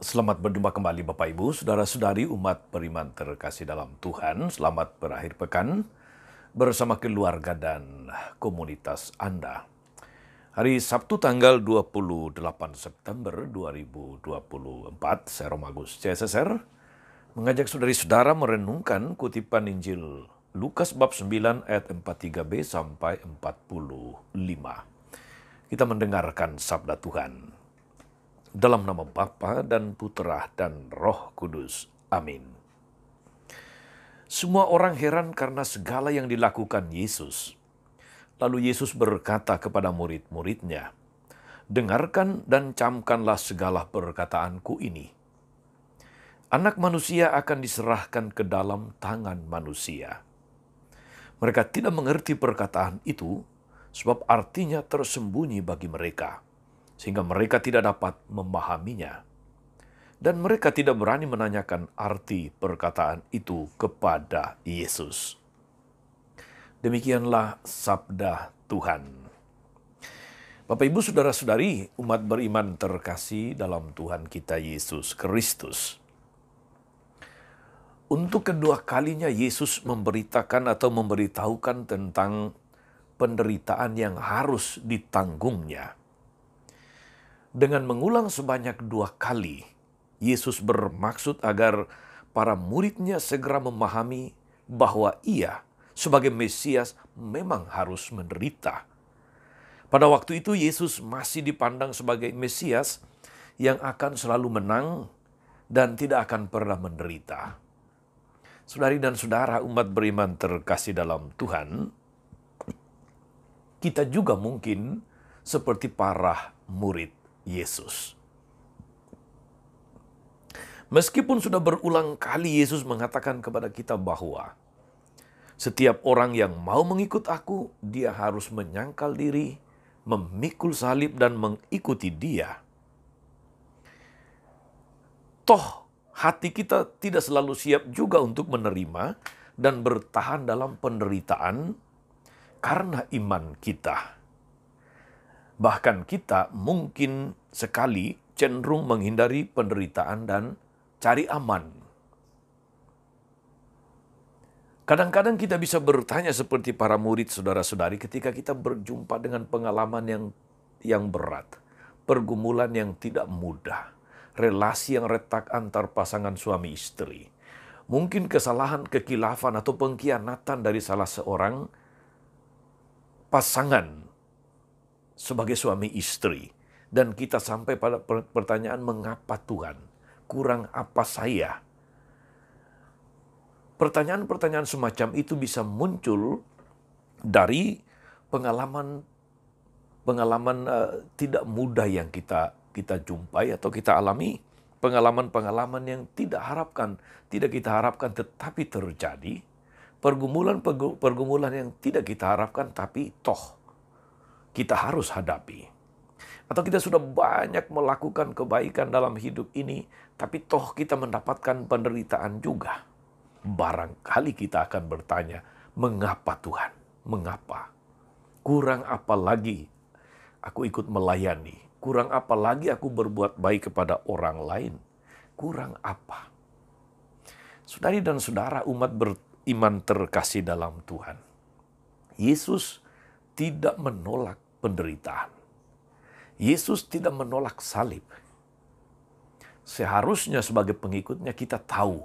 Selamat berjumpa kembali Bapak Ibu, Saudara-saudari umat beriman terkasih dalam Tuhan. Selamat berakhir pekan bersama keluarga dan komunitas Anda. Hari Sabtu tanggal 28 September 2024, saya Romagus CSSR mengajak saudari-saudara merenungkan kutipan Injil Lukas bab 9 ayat 43b sampai 45. Kita mendengarkan sabda Tuhan. Dalam nama Bapa dan Putra dan Roh Kudus. Amin. Semua orang heran karena segala yang dilakukan Yesus. Lalu Yesus berkata kepada murid-muridnya, "Dengarkan dan camkanlah segala perkataanku ini. Anak manusia akan diserahkan ke dalam tangan manusia." Mereka tidak mengerti perkataan itu, sebab artinya tersembunyi bagi mereka, sehingga mereka tidak dapat memahaminya. Dan mereka tidak berani menanyakan arti perkataan itu kepada Yesus. Demikianlah sabda Tuhan. Bapak Ibu Saudara-saudari, umat beriman terkasih dalam Tuhan kita Yesus Kristus. Untuk kedua kalinya Yesus memberitakan atau memberitahukan tentang penderitaan yang harus ditanggungnya. Dengan mengulang sebanyak 2 kali, Yesus bermaksud agar para muridnya segera memahami bahwa Ia sebagai Mesias memang harus menderita. Pada waktu itu Yesus masih dipandang sebagai Mesias yang akan selalu menang dan tidak akan pernah menderita. Saudari dan saudara umat beriman terkasih dalam Tuhan, kita juga mungkin seperti para murid Yesus. Meskipun sudah berulang kali Yesus mengatakan kepada kita bahwa setiap orang yang mau mengikut aku, dia harus menyangkal diri, memikul salib dan mengikuti dia. Toh hati kita tidak selalu siap juga untuk menerima dan bertahan dalam penderitaan karena iman kita. Bahkan kita mungkin sekali cenderung menghindari penderitaan dan cari aman. Kadang-kadang kita bisa bertanya seperti para murid saudara-saudari ketika kita berjumpa dengan pengalaman yang berat, pergumulan yang tidak mudah, relasi yang retak antar pasangan suami istri. Mungkin kesalahan, kekilafan atau pengkhianatan dari salah seorang pasangan sebagai suami istri. Dan kita sampai pada pertanyaan, mengapa Tuhan? Kurang apa saya? Pertanyaan-pertanyaan semacam itu bisa muncul dari pengalaman tidak mudah yang kita jumpai atau kita alami. Pengalaman-pengalaman yang tidak kita harapkan tetapi terjadi. Pergumulan yang tidak kita harapkan tapi toh kita harus hadapi. Atau kita sudah banyak melakukan kebaikan dalam hidup ini, tapi toh kita mendapatkan penderitaan juga. Barangkali kita akan bertanya, mengapa Tuhan? Mengapa? Kurang apa lagi aku ikut melayani? Kurang apa lagi aku berbuat baik kepada orang lain? Kurang apa? Saudari dan saudara umat beriman terkasih dalam Tuhan. Yesus tidak menolak penderitaan. Yesus tidak menolak salib. Seharusnya sebagai pengikutnya kita tahu,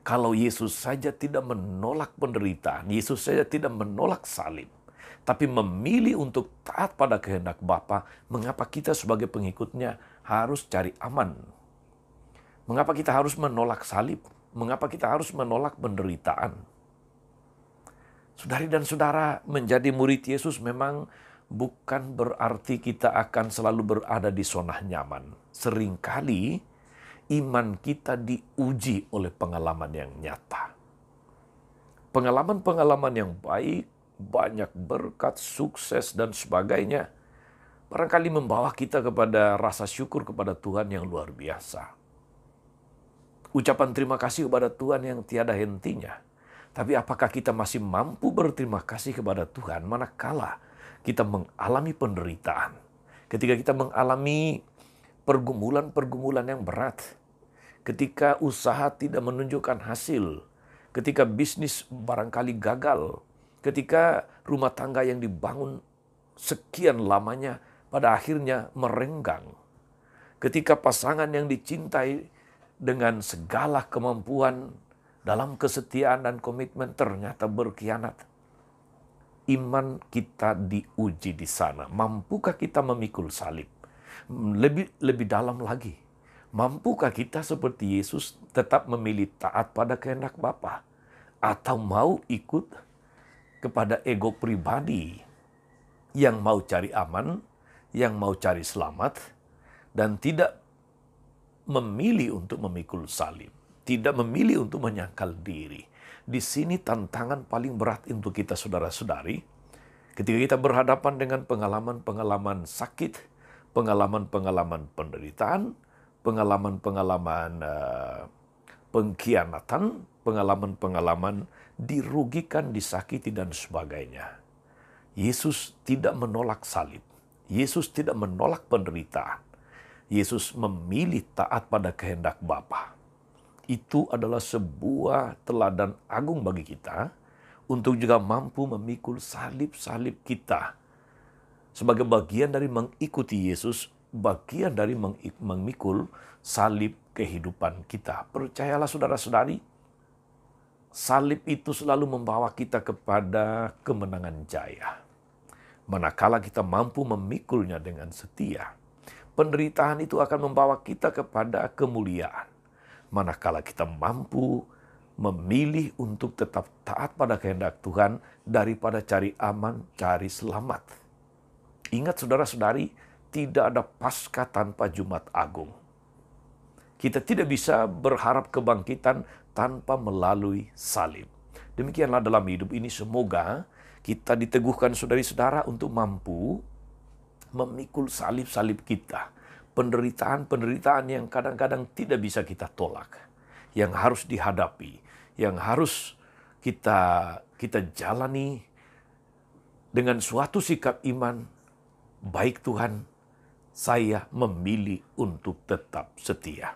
kalau Yesus saja tidak menolak penderitaan, Yesus saja tidak menolak salib, tapi memilih untuk taat pada kehendak Bapa, mengapa kita sebagai pengikutnya harus cari aman? Mengapa kita harus menolak salib? Mengapa kita harus menolak penderitaan? Saudari dan saudara, menjadi murid Yesus memang bukan berarti kita akan selalu berada di zona nyaman. Seringkali iman kita diuji oleh pengalaman yang nyata. Pengalaman-pengalaman yang baik, banyak berkat, sukses, dan sebagainya, barangkali membawa kita kepada rasa syukur kepada Tuhan yang luar biasa. Ucapan terima kasih kepada Tuhan yang tiada hentinya. Tapi apakah kita masih mampu berterima kasih kepada Tuhan manakala kita mengalami penderitaan? Ketika kita mengalami pergumulan-pergumulan yang berat, ketika usaha tidak menunjukkan hasil, ketika bisnis barangkali gagal, ketika rumah tangga yang dibangun sekian lamanya pada akhirnya merenggang, ketika pasangan yang dicintai dengan segala kemampuan dalam kesetiaan dan komitmen ternyata berkhianat. Iman kita diuji di sana. Mampukah kita memikul salib? Lebih dalam lagi, mampukah kita seperti Yesus tetap memilih taat pada kehendak Bapa, atau mau ikut kepada ego pribadi yang mau cari aman, yang mau cari selamat, dan tidak memilih untuk memikul salib, tidak memilih untuk menyangkal diri. Di sini tantangan paling berat untuk kita, saudara-saudari, ketika kita berhadapan dengan pengalaman-pengalaman sakit, pengalaman-pengalaman penderitaan, pengalaman-pengalaman pengkhianatan, pengalaman-pengalaman dirugikan, disakiti, dan sebagainya. Yesus tidak menolak salib. Yesus tidak menolak penderitaan. Yesus memilih taat pada kehendak Bapa. Itu adalah sebuah teladan agung bagi kita untuk juga mampu memikul salib-salib kita sebagai bagian dari mengikuti Yesus, bagian dari memikul salib kehidupan kita. Percayalah saudara-saudari, salib itu selalu membawa kita kepada kemenangan jaya. Manakala kita mampu memikulnya dengan setia, penderitaan itu akan membawa kita kepada kemuliaan. Manakala kita mampu memilih untuk tetap taat pada kehendak Tuhan daripada cari aman, cari selamat. Ingat saudara-saudari, tidak ada Paskah tanpa Jumat Agung. Kita tidak bisa berharap kebangkitan tanpa melalui salib. Demikianlah dalam hidup ini, semoga kita diteguhkan saudari-saudara untuk mampu memikul salib-salib kita. Penderitaan-penderitaan yang kadang-kadang tidak bisa kita tolak, yang harus dihadapi, yang harus kita jalani dengan suatu sikap iman. Baik Tuhan, saya memilih untuk tetap setia.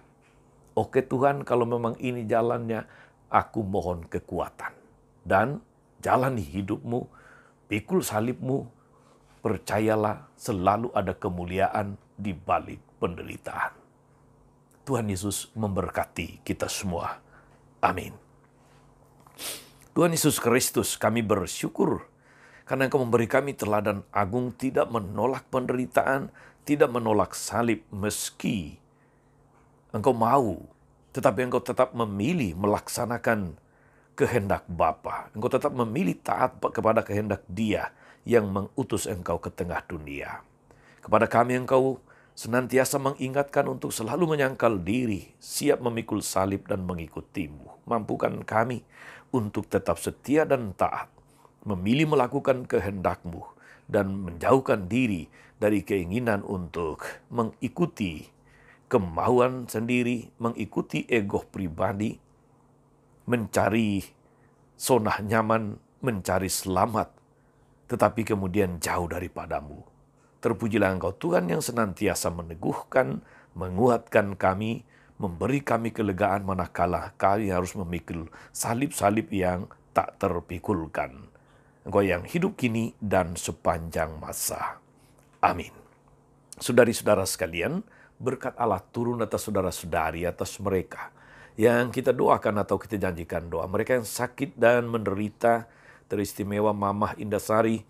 Oke Tuhan, kalau memang ini jalannya, aku mohon kekuatan. Dan jalani hidupmu, pikul salibmu, percayalah selalu ada kemuliaan di balik penderitaan. Tuhan Yesus memberkati kita semua. Amin. Tuhan Yesus Kristus, kami bersyukur karena Engkau memberi kami teladan agung, tidak menolak penderitaan, tidak menolak salib, meski Engkau mau, tetapi Engkau tetap memilih melaksanakan kehendak Bapa. Engkau tetap memilih taat kepada kehendak Dia yang mengutus Engkau ke tengah dunia. Kepada kami Engkau senantiasa mengingatkan untuk selalu menyangkal diri, siap memikul salib dan mengikutimu. Mampukan kami untuk tetap setia dan taat, memilih melakukan kehendak-Mu, dan menjauhkan diri dari keinginan untuk mengikuti kemauan sendiri, mengikuti ego pribadi, mencari zona nyaman, mencari selamat, tetapi kemudian jauh daripadamu. Terpujilah Engkau Tuhan yang senantiasa meneguhkan, menguatkan kami, memberi kami kelegaan manakala kami harus memikul salib-salib yang tak terpikulkan. Engkau yang hidup kini dan sepanjang masa. Amin. Saudari-saudara sekalian, berkat Allah turun atas saudara-saudari, atas mereka yang kita doakan atau kita janjikan doa. Mereka yang sakit dan menderita, teristimewa Mamah Indasari,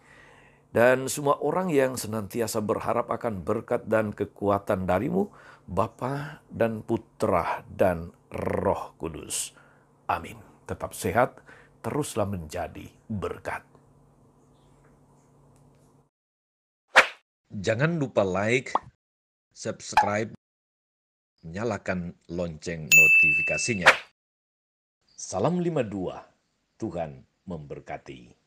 dan semua orang yang senantiasa berharap akan berkat dan kekuatan dari-Mu, Bapa dan Putra dan Roh Kudus. Amin. Tetap sehat, teruslah menjadi berkat. Jangan lupa like, subscribe, nyalakan lonceng notifikasinya. Salam 52, Tuhan memberkati.